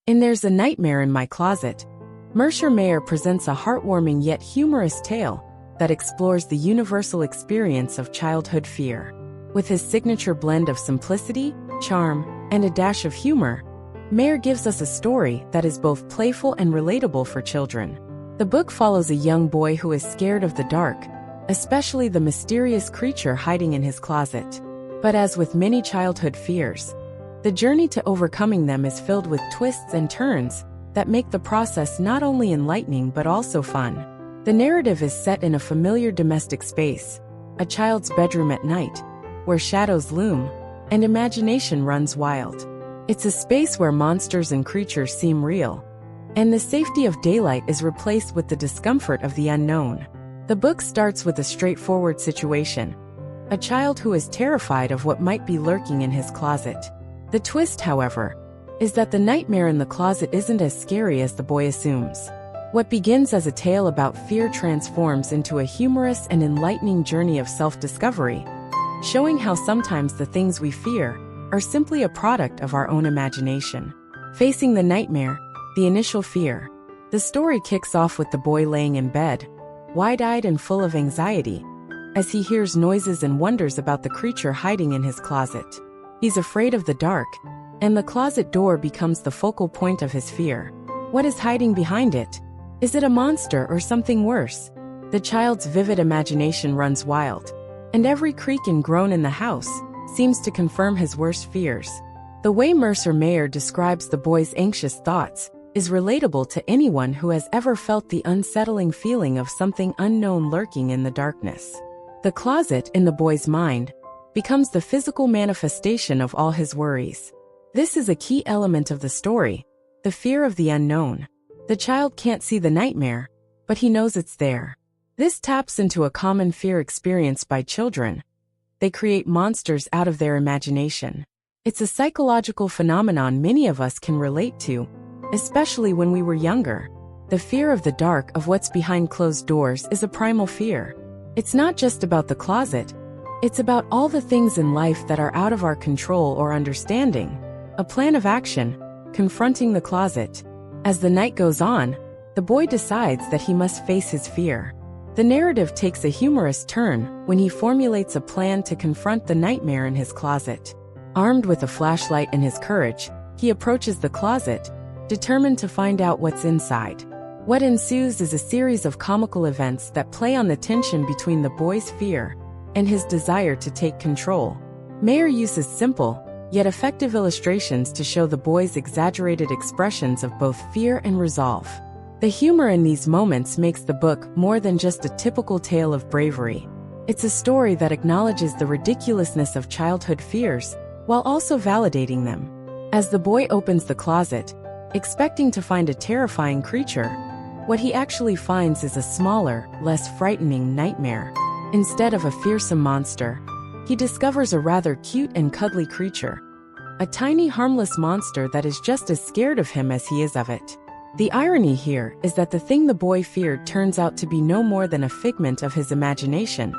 In There's a Nightmare in My Closet, Mercer Mayer presents a heartwarming yet humorous tale that explores the universal experience of childhood fear. With his signature blend of simplicity, charm, and a dash of humor, Mayer gives us a story that is both playful and relatable for children. The book follows a young boy who is scared of the dark, especially the mysterious creature hiding in his closet. But as with many childhood fears, the journey to overcoming them is filled with twists and turns that make the process not only enlightening but also fun. The narrative is set in a familiar domestic space, a child's bedroom at night, where shadows loom and imagination runs wild. It's a space where monsters and creatures seem real, and the safety of daylight is replaced with the discomfort of the unknown. The book starts with a straightforward situation: a child who is terrified of what might be lurking in his closet. The twist, however, is that the nightmare in the closet isn't as scary as the boy assumes. What begins as a tale about fear transforms into a humorous and enlightening journey of self-discovery, showing how sometimes the things we fear are simply a product of our own imagination. Facing the nightmare, the initial fear. The story kicks off with the boy laying in bed, wide-eyed and full of anxiety, as he hears noises and wonders about the creature hiding in his closet. He's afraid of the dark, and the closet door becomes the focal point of his fear. What is hiding behind it? Is it a monster or something worse? The child's vivid imagination runs wild, and every creak and groan in the house seems to confirm his worst fears. The way Mercer Mayer describes the boy's anxious thoughts is relatable to anyone who has ever felt the unsettling feeling of something unknown lurking in the darkness. The closet in the boy's mind becomes the physical manifestation of all his worries. This is a key element of the story, the fear of the unknown. The child can't see the nightmare, but he knows it's there. This taps into a common fear experienced by children. They create monsters out of their imagination. It's a psychological phenomenon many of us can relate to, especially when we were younger. The fear of the dark, of what's behind closed doors, is a primal fear. It's not just about the closet. It's about all the things in life that are out of our control or understanding. A plan of action: confronting the closet. As the night goes on, the boy decides that he must face his fear. The narrative takes a humorous turn when he formulates a plan to confront the nightmare in his closet. Armed with a flashlight and his courage, he approaches the closet, determined to find out what's inside. What ensues is a series of comical events that play on the tension between the boy's fear and his desire to take control. Mayer uses simple, yet effective illustrations to show the boy's exaggerated expressions of both fear and resolve. The humor in these moments makes the book more than just a typical tale of bravery. It's a story that acknowledges the ridiculousness of childhood fears, while also validating them. As the boy opens the closet, expecting to find a terrifying creature, what he actually finds is a smaller, less frightening nightmare. Instead of a fearsome monster, he discovers a rather cute and cuddly creature. A tiny, harmless monster that is just as scared of him as he is of it. The irony here is that the thing the boy feared turns out to be no more than a figment of his imagination,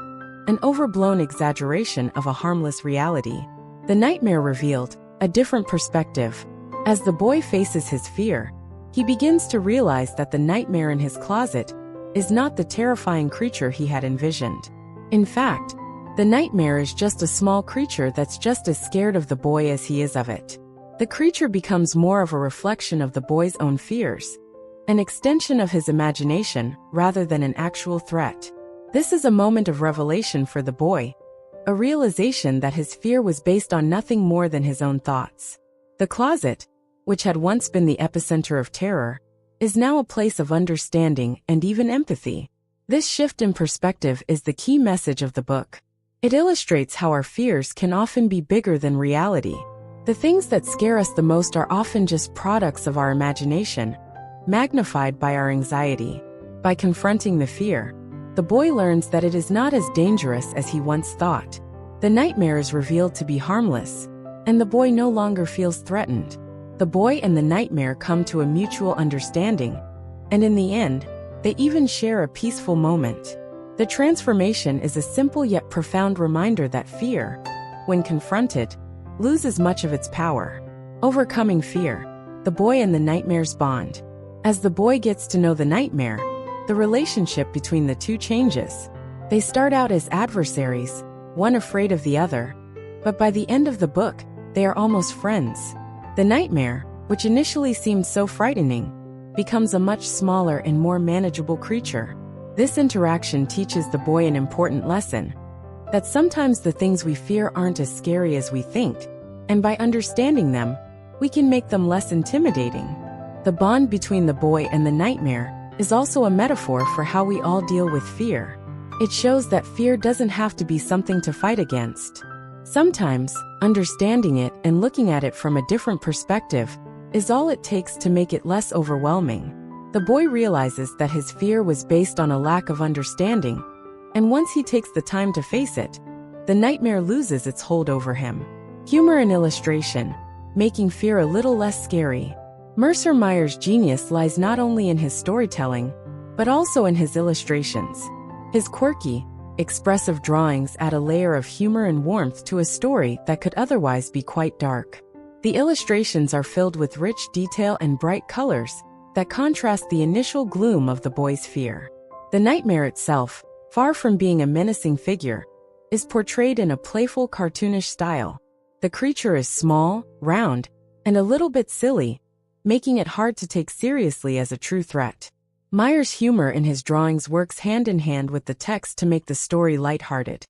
an overblown exaggeration of a harmless reality. The nightmare revealed a different perspective. As the boy faces his fear, he begins to realize that the nightmare in his closet is not the terrifying creature he had envisioned. In fact, the nightmare is just a small creature that's just as scared of the boy as he is of it. The creature becomes more of a reflection of the boy's own fears, an extension of his imagination rather than an actual threat. This is a moment of revelation for the boy, a realization that his fear was based on nothing more than his own thoughts. The closet, which had once been the epicenter of terror, is now a place of understanding and even empathy. This shift in perspective is the key message of the book. It illustrates how our fears can often be bigger than reality. The things that scare us the most are often just products of our imagination, magnified by our anxiety. By confronting the fear, the boy learns that it is not as dangerous as he once thought. The nightmare is revealed to be harmless, and the boy no longer feels threatened. The boy and the nightmare come to a mutual understanding, and in the end, they even share a peaceful moment. The transformation is a simple yet profound reminder that fear, when confronted, loses much of its power. Overcoming fear. the boy and the nightmare's bond. As the boy gets to know the nightmare, the relationship between the two changes. They start out as adversaries, one afraid of the other, but by the end of the book, they are almost friends. The nightmare, which initially seemed so frightening, becomes a much smaller and more manageable creature. This interaction teaches the boy an important lesson, that sometimes the things we fear aren't as scary as we think, and by understanding them, we can make them less intimidating. The bond between the boy and the nightmare is also a metaphor for how we all deal with fear. It shows that fear doesn't have to be something to fight against. Sometimes, understanding it and looking at it from a different perspective is all it takes to make it less overwhelming. The boy realizes that his fear was based on a lack of understanding, and once he takes the time to face it, the nightmare loses its hold over him. Humor and illustration, making fear a little less scary. Mercer Mayer's genius lies not only in his storytelling, but also in his illustrations. His quirky, expressive drawings add a layer of humor and warmth to a story that could otherwise be quite dark. The illustrations are filled with rich detail and bright colors that contrast the initial gloom of the boy's fear. The nightmare itself, far from being a menacing figure, is portrayed in a playful, cartoonish style. The creature is small, round, and a little bit silly, making it hard to take seriously as a true threat. Mayer's humor in his drawings works hand in hand with the text to make the story lighthearted,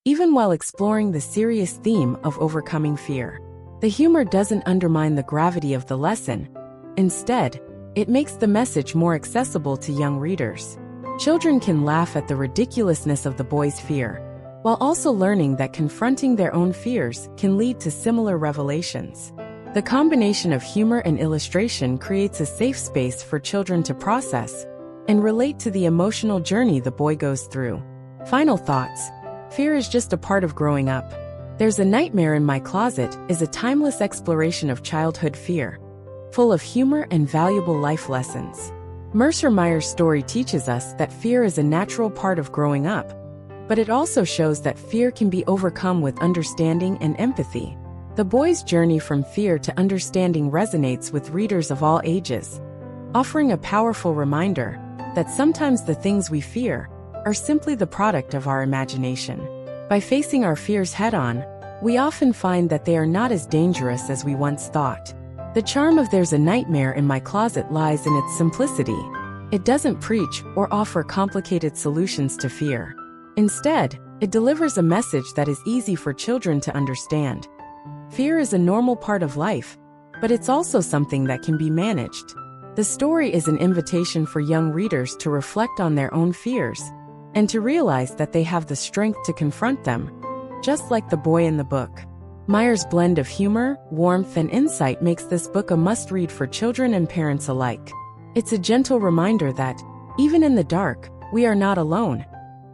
even while exploring the serious theme of overcoming fear. The humor doesn't undermine the gravity of the lesson. Instead, it makes the message more accessible to young readers. Children can laugh at the ridiculousness of the boy's fear, while also learning that confronting their own fears can lead to similar revelations. The combination of humor and illustration creates a safe space for children to process and relate to the emotional journey the boy goes through. Final thoughts. Fear is just a part of growing up. There's a Nightmare in My Closet is a timeless exploration of childhood fear, full of humor and valuable life lessons. Mercer Mayer's story teaches us that fear is a natural part of growing up, but it also shows that fear can be overcome with understanding and empathy. The boy's journey from fear to understanding resonates with readers of all ages, offering a powerful reminder that sometimes the things we fear are simply the product of our imagination. By facing our fears head-on, we often find that they are not as dangerous as we once thought. The charm of There's a Nightmare in My Closet lies in its simplicity. It doesn't preach or offer complicated solutions to fear. Instead, it delivers a message that is easy for children to understand. Fear is a normal part of life, but it's also something that can be managed. The story is an invitation for young readers to reflect on their own fears and to realize that they have the strength to confront them, just like the boy in the book. Mayer's blend of humor, warmth, and insight makes this book a must-read for children and parents alike. It's a gentle reminder that, even in the dark, we are not alone,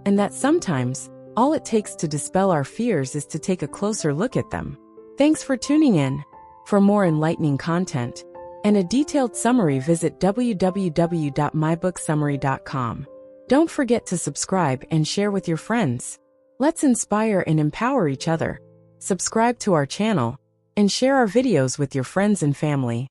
and that sometimes, all it takes to dispel our fears is to take a closer look at them. Thanks for tuning in. For more enlightening content and a detailed summary, visit www.mybooksummary.com. Don't forget to subscribe and share with your friends. Let's inspire and empower each other. Subscribe to our channel and share our videos with your friends and family.